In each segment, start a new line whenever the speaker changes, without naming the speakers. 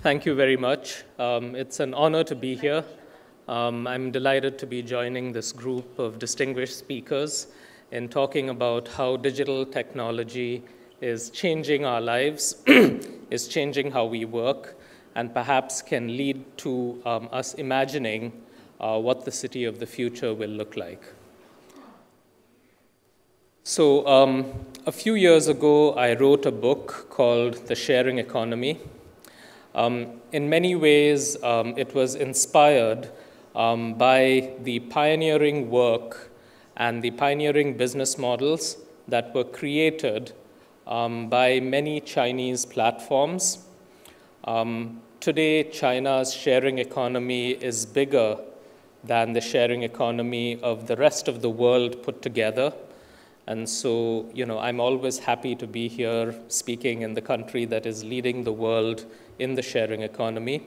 Thank you very much. It's an honor to be here. I'm delighted to be joining this group of distinguished speakers in talking about how digital technology is changing our lives, is changing how we work, and perhaps can lead to us imagining what the city of the future will look like. So a few years ago, I wrote a book called The Sharing Economy. In many ways, it was inspired by the pioneering work and the pioneering business models that were created by many Chinese platforms. Today, China's sharing economy is bigger than the sharing economy of the rest of the world put together. And so, I'm always happy to be here speaking in the country that is leading the world in the sharing economy.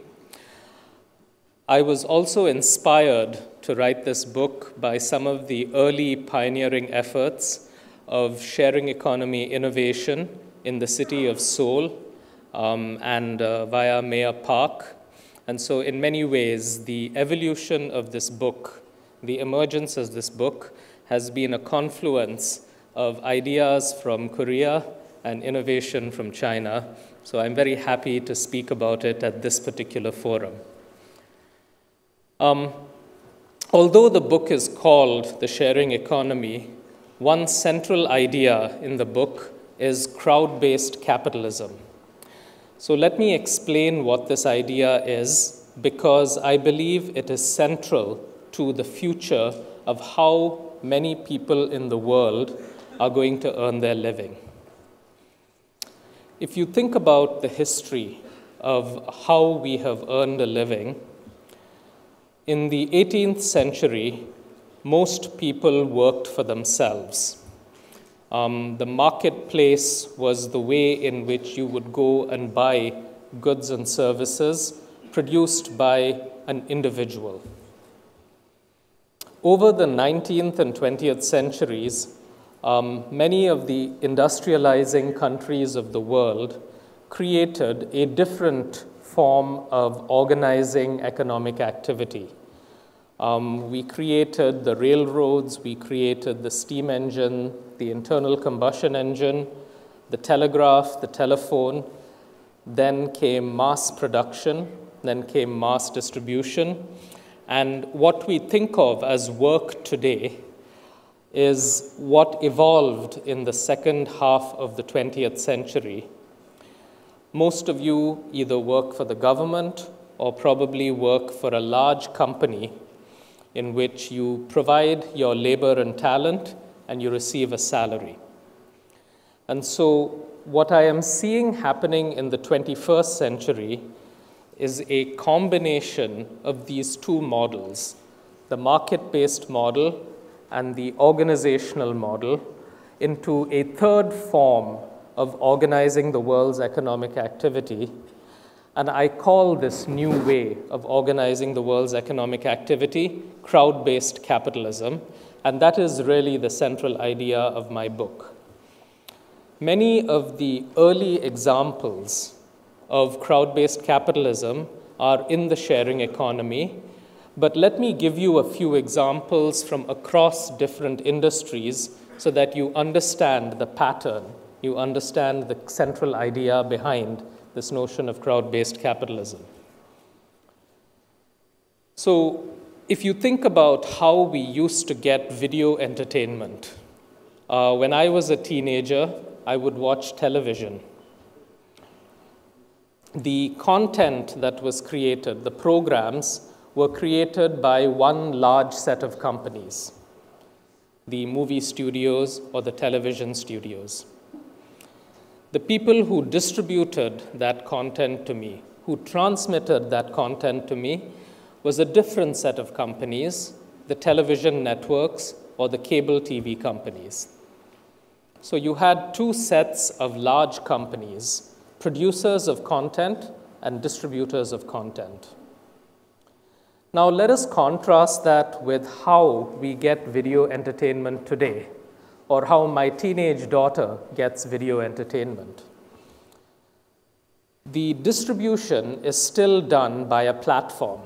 I was also inspired to write this book by some of the early pioneering efforts of sharing economy innovation in the city of Seoul and via Mayor Park. And so in many ways, the evolution of this book, the emergence of this book, has been a confluence of ideas from Korea and innovation from China. So I'm very happy to speak about it at this particular forum. Although the book is called The Sharing Economy, one central idea in the book is crowd-based capitalism. So let me explain what this idea is, because I believe it is central to the future of how many people in the world are going to earn their living. If you think about the history of how we have earned a living, in the 18th century, most people worked for themselves. The marketplace was the way in which you would go and buy goods and services produced by an individual. Over the 19th and 20th centuries, many of the industrializing countries of the world created a different form of organizing economic activity. We created the railroads, we created the steam engine, the internal combustion engine, the telegraph, the telephone. Then came mass production, then came mass distribution. And what we think of as work today is what evolved in the second half of the 20th century. Most of you either work for the government or probably work for a large company in which you provide your labor and talent and you receive a salary. And so what I am seeing happening in the 21st century is a combination of these two models, the market-based model and the organizational model, into a third form of organizing the world's economic activity. And I call this new way of organizing the world's economic activity crowd-based capitalism, and that is really the central idea of my book. Many of the early examples of crowd-based capitalism are in the sharing economy, but let me give you a few examples from across different industries so that you understand the pattern, you understand the central idea behind this notion of crowd-based capitalism. So if you think about how we used to get video entertainment, when I was a teenager, I would watch television. The content that was created, the programs, were created by one large set of companies, the movie studios or the television studios. The people who distributed that content to me, who transmitted that content to me, was a different set of companies, the television networks or the cable TV companies. So you had two sets of large companies, producers of content and distributors of content. Now let us contrast that with how we get video entertainment today, or how my teenage daughter gets video entertainment. The distribution is still done by a platform.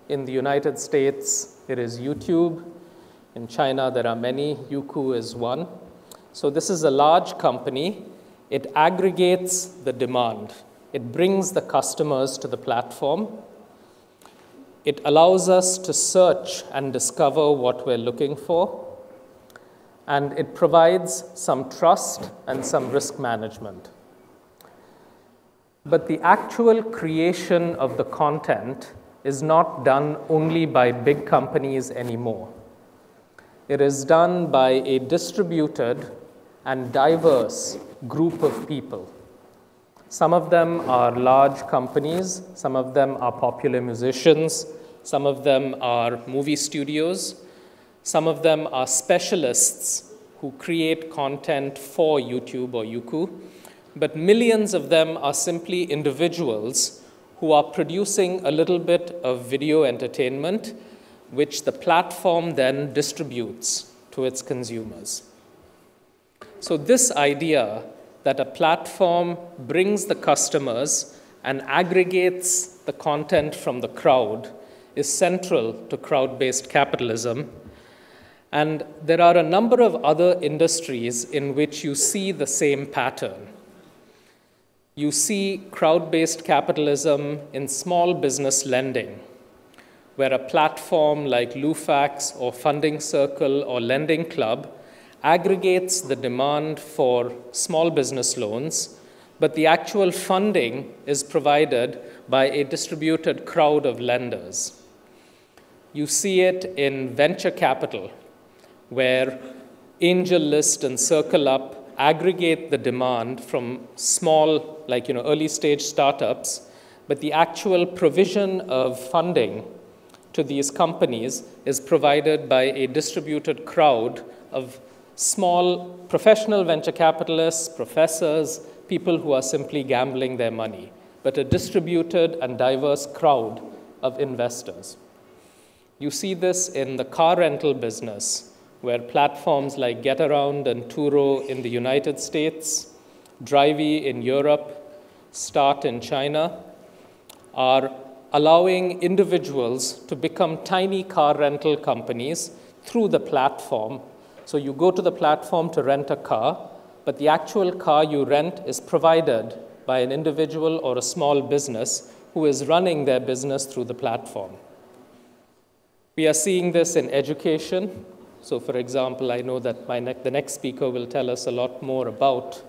In the United States, it is YouTube. In China, there are many. Youku is one. So this is a large company. It aggregates the demand. It brings the customers to the platform. It allows us to search and discover what we're looking for. And it provides some trust and some risk management. But the actual creation of the content is not done only by big companies anymore. It is done by a distributed and diverse group of people. Some of them are large companies, some of them are popular musicians, some of them are movie studios, some of them are specialists who create content for YouTube or Youku, but millions of them are simply individuals who are producing a little bit of video entertainment, which the platform then distributes to its consumers. So this idea that a platform brings the customers and aggregates the content from the crowd is central to crowd-based capitalism. And there are a number of other industries in which you see the same pattern. You see crowd-based capitalism in small business lending, where a platform like Lufax or Funding Circle or Lending Club aggregates the demand for small business loans, but the actual funding is provided by a distributed crowd of lenders. You see it in venture capital, where AngelList and CircleUp aggregate the demand from small, early stage startups, but the actual provision of funding to these companies is provided by a distributed crowd of small professional venture capitalists, professors, people who are simply gambling their money, but a distributed and diverse crowd of investors. You see this in the car rental business, where platforms like Getaround and Turo in the United States, Drivey in Europe, Start in China, are allowing individuals to become tiny car rental companies through the platform. So you go to the platform to rent a car, but the actual car you rent is provided by an individual or a small business who is running their business through the platform. We are seeing this in education. So for example, I know that the next speaker will tell us a lot more about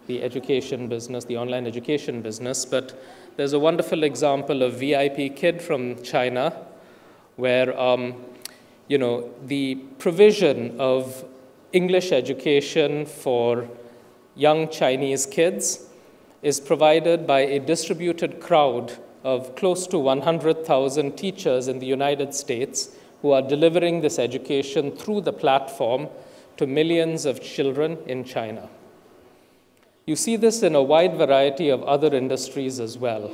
the education business, the online education business, but there's a wonderful example of VIP Kid from China, where the provision of English education for young Chinese kids is provided by a distributed crowd of close to 100,000 teachers in the United States who are delivering this education through the platform to millions of children in China. You see this in a wide variety of other industries as well.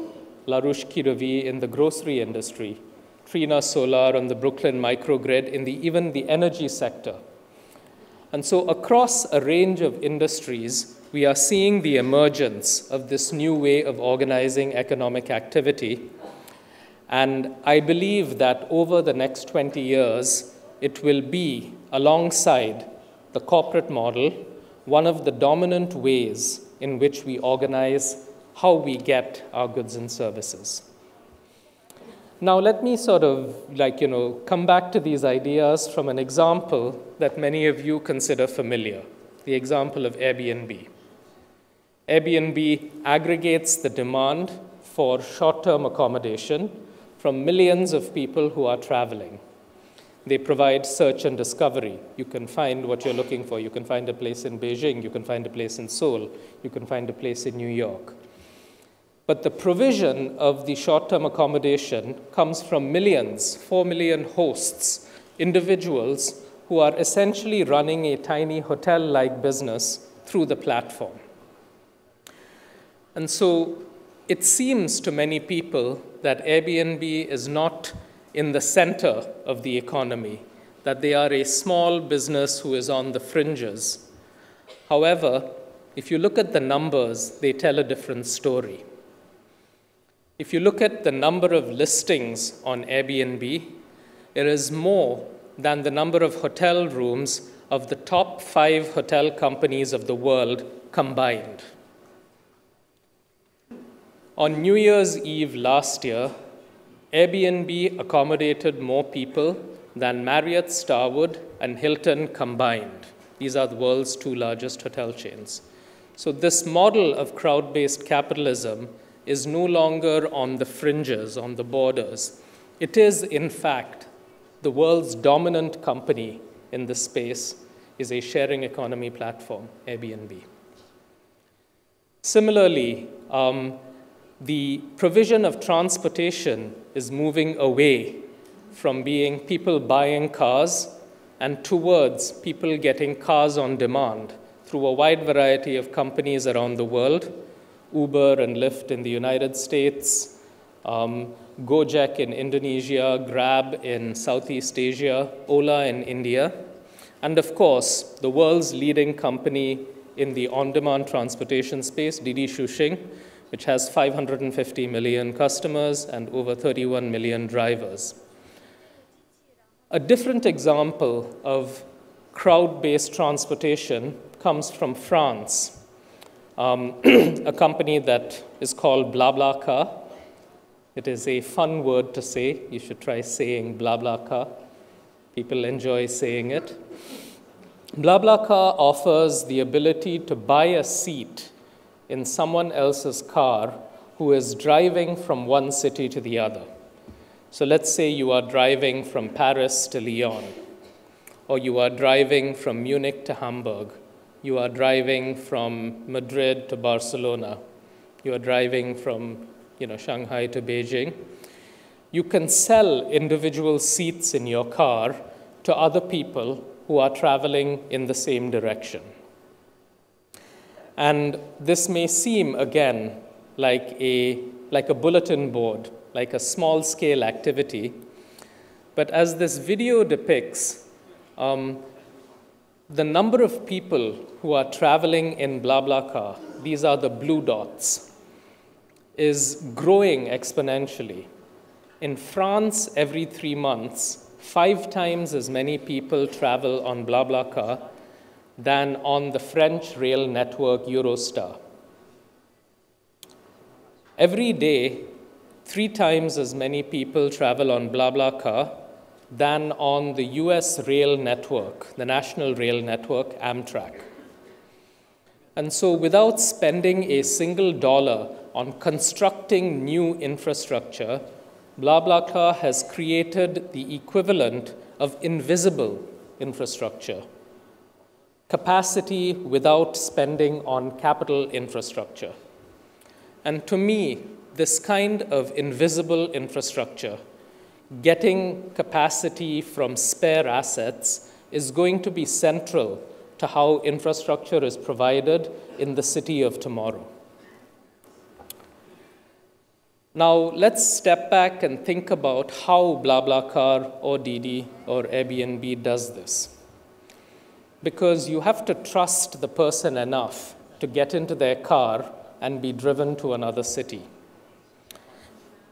Larouche Kiravi in the grocery industry, Trina Solar on the Brooklyn microgrid, in even the energy sector. And so across a range of industries, we are seeing the emergence of this new way of organizing economic activity. And I believe that over the next 20 years, it will be, alongside the corporate model, one of the dominant ways in which we organize how we get our goods and services. Now, let me come back to these ideas from an example that many of you consider familiar, the example of Airbnb. Airbnb aggregates the demand for short-term accommodation from millions of people who are traveling. They provide search and discovery. You can find what you're looking for. You can find a place in Beijing. You can find a place in Seoul. You can find a place in New York. But the provision of the short-term accommodation comes from millions, 4 million hosts, individuals who are essentially running a tiny hotel-like business through the platform. And so it seems to many people that Airbnb is not in the center of the economy, that they are a small business who is on the fringes. However, if you look at the numbers, they tell a different story. If you look at the number of listings on Airbnb, it is more than the number of hotel rooms of the top 5 hotel companies of the world combined. On New Year's Eve last year, Airbnb accommodated more people than Marriott, Starwood, and Hilton combined. These are the world's 2 largest hotel chains. So this model of crowd-based capitalism is no longer on the fringes, on the borders. It is, in fact, the world's dominant company in this space is a sharing economy platform, Airbnb. Similarly, the provision of transportation is moving away from being people buying cars and towards people getting cars on demand through a wide variety of companies around the world, Uber and Lyft in the United States, Gojek in Indonesia, Grab in Southeast Asia, Ola in India, and of course, the world's leading company in the on-demand transportation space, Didi Xuxing, which has 550 million customers and over 31 million drivers. A different example of crowd-based transportation comes from France, a company that is called BlaBlaCar. It is a fun word to say. You should try saying BlaBlaCar. People enjoy saying it. BlaBlaCar offers the ability to buy a seat in someone else's car who is driving from one city to the other. So let's say you are driving from Paris to Lyon, or you are driving from Munich to Hamburg, you are driving from Madrid to Barcelona, you are driving from Shanghai to Beijing. You can sell individual seats in your car to other people who are traveling in the same direction. And this may seem, again, like a bulletin board, like a small-scale activity. But as this video depicts, the number of people who are traveling in BlaBlaCar, these are the blue dots, is growing exponentially. In France, every 3 months, 5 times as many people travel on BlaBlaCar than on the French rail network Eurostar. Every day, 3 times as many people travel on BlaBlaCar than on the US rail network, the national rail network, Amtrak. And so without spending a single dollar on constructing new infrastructure, BlaBlaCar has created the equivalent of invisible infrastructure, capacity without spending on capital infrastructure. And to me, this kind of invisible infrastructure, getting capacity from spare assets, is going to be central to how infrastructure is provided in the city of tomorrow. Now, let's step back and think about how BlaBlaCar or Didi or Airbnb does this. Because you have to trust the person enough to get into their car and be driven to another city.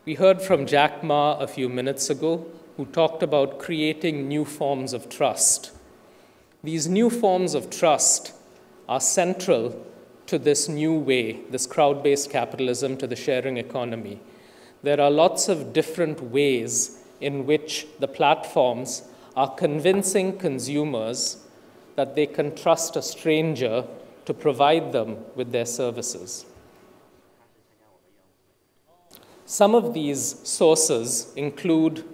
We heard from Jack Ma a few minutes ago, who talked about creating new forms of trust. These new forms of trust are central to this new way, this crowd-based capitalism, to the sharing economy. There are lots of different ways in which the platforms are convincing consumers that they can trust a stranger to provide them with their services. Some of these sources include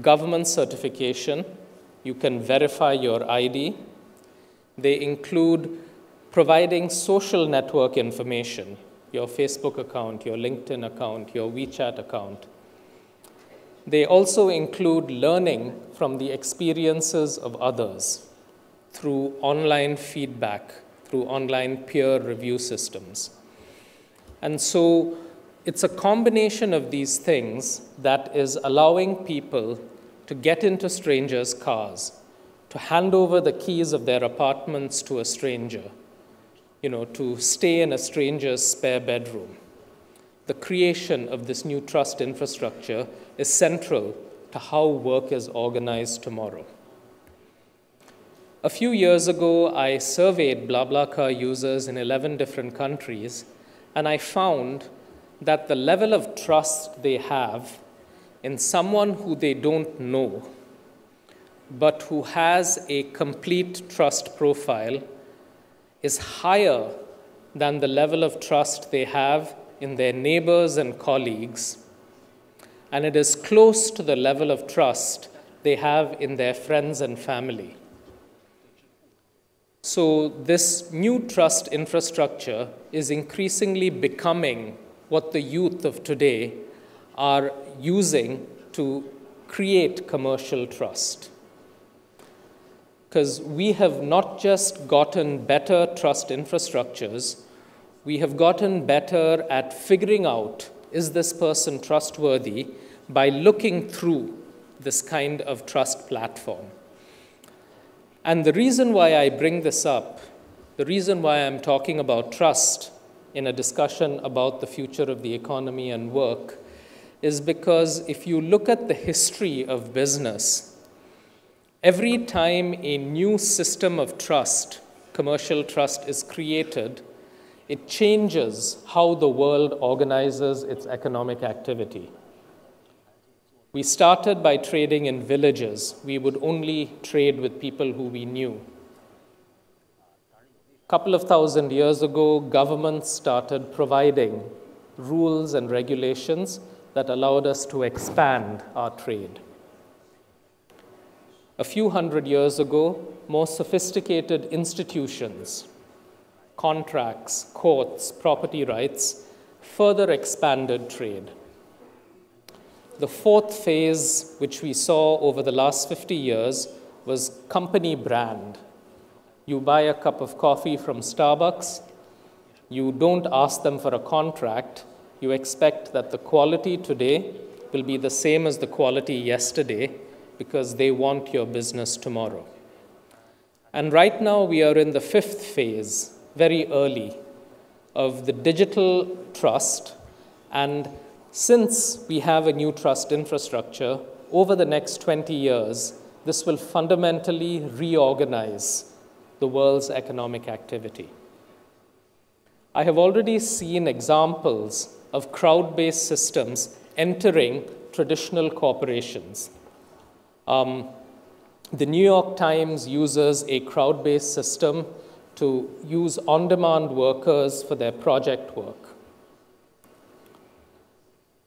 government certification. You can verify your ID. They include providing social network information, your Facebook account, your LinkedIn account, your WeChat account. They also include learning from the experiences of others through online feedback, through online peer review systems. And so it's a combination of these things that is allowing people to get into strangers' cars, to hand over the keys of their apartments to a stranger, to stay in a stranger's spare bedroom, the creation of this new trust infrastructure is central to how work is organized tomorrow. A few years ago, I surveyed BlaBlaCar users in 11 different countries, and I found that the level of trust they have in someone who they don't know, but who has a complete trust profile, is higher than the level of trust they have in their neighbors and colleagues, and it is close to the level of trust they have in their friends and family. So this new trust infrastructure is increasingly becoming what the youth of today are using to create commercial trust. Because we have not just gotten better trust infrastructures, we have gotten better at figuring out, is this person trustworthy, by looking through this kind of trust platform. And the reason why I bring this up, the reason why I'm talking about trust in a discussion about the future of the economy and work, is because if you look at the history of business, every time a new system of trust, commercial trust, is created, it changes how the world organizes its economic activity. We started by trading in villages. We would only trade with people who we knew. A couple of thousand years ago, governments started providing rules and regulations that allowed us to expand our trade. A few hundred years ago, more sophisticated institutions, contracts, courts, property rights, further expanded trade. The fourth phase, which we saw over the last 50 years, was company brand. You buy a cup of coffee from Starbucks, you don't ask them for a contract, you expect that the quality today will be the same as the quality yesterday because they want your business tomorrow. And right now we are in the fifth phase, very early, of the digital trust. And since we have a new trust infrastructure, over the next 20 years, this will fundamentally reorganize the world's economic activity. I have already seen examples of crowd-based systems entering traditional corporations. The New York Times uses a crowd-based system to use on-demand workers for their project work.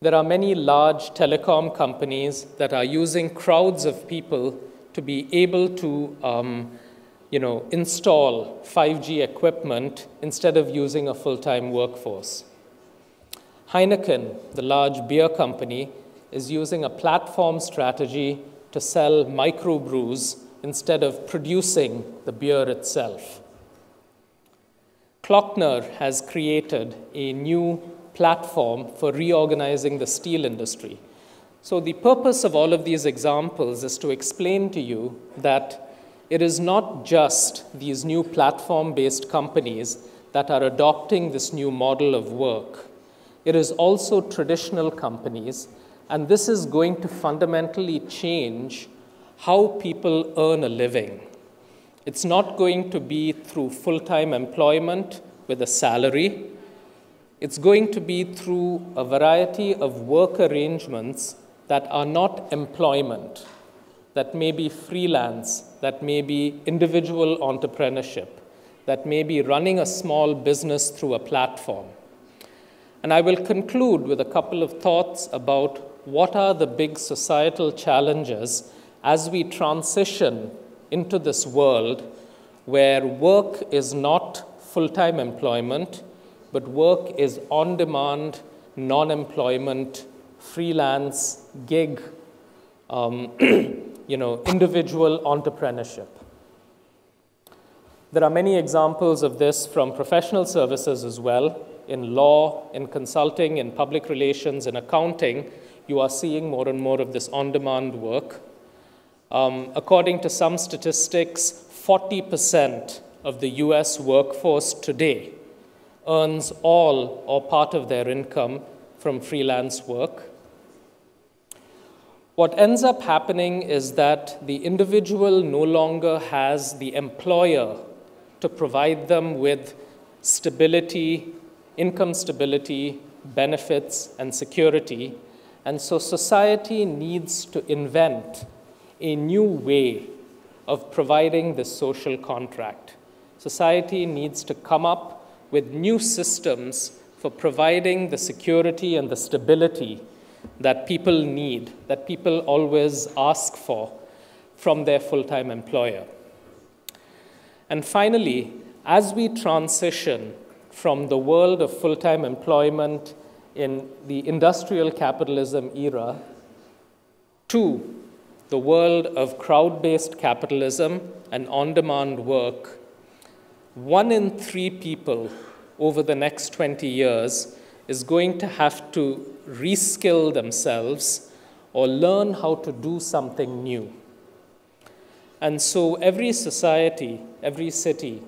There are many large telecom companies that are using crowds of people to be able to install 5G equipment instead of using a full-time workforce. Heineken, the large beer company, is using a platform strategy to sell microbrews instead of producing the beer itself. Klockner has created a new platform for reorganizing the steel industry. So the purpose of all of these examples is to explain to you that it is not just these new platform-based companies that are adopting this new model of work. It is also traditional companies, and this is going to fundamentally change how people earn a living. It's not going to be through full-time employment with a salary. It's going to be through a variety of work arrangements that are not employment, that may be freelance, that may be individual entrepreneurship, that may be running a small business through a platform. And I will conclude with a couple of thoughts about what are the big societal challenges as we transition into this world where work is not full-time employment, but work is on-demand, non-employment, freelance, gig, individual entrepreneurship. There are many examples of this from professional services as well. In law, in consulting, in public relations, in accounting, you are seeing more and more of this on-demand work. According to some statistics, 40% of the US workforce today earns all or part of their income from freelance work. What ends up happening is that the individual no longer has the employer to provide them with stability, income stability, benefits, and security. And so society needs to invent a new way of providing this social contract. Society needs to come up with new systems for providing the security and the stability that people need, that people always ask for from their full-time employer. And finally, as we transition from the world of full-time employment in the industrial capitalism era to the world of crowd-based capitalism and on-demand work, 1 in 3 people over the next 20 years is going to have to reskill themselves or learn how to do something new. And so every society, every city,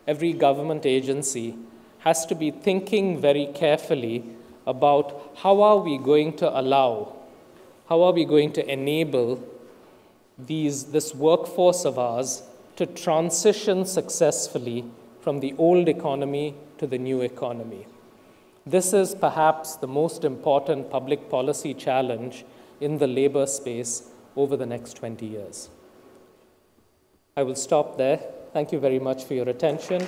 every government agency has to be thinking very carefully about how are we going to enable this workforce of ours to transition successfully from the old economy to the new economy. This is perhaps the most important public policy challenge in the labor space over the next 20 years. I will stop there. Thank you very much for your attention.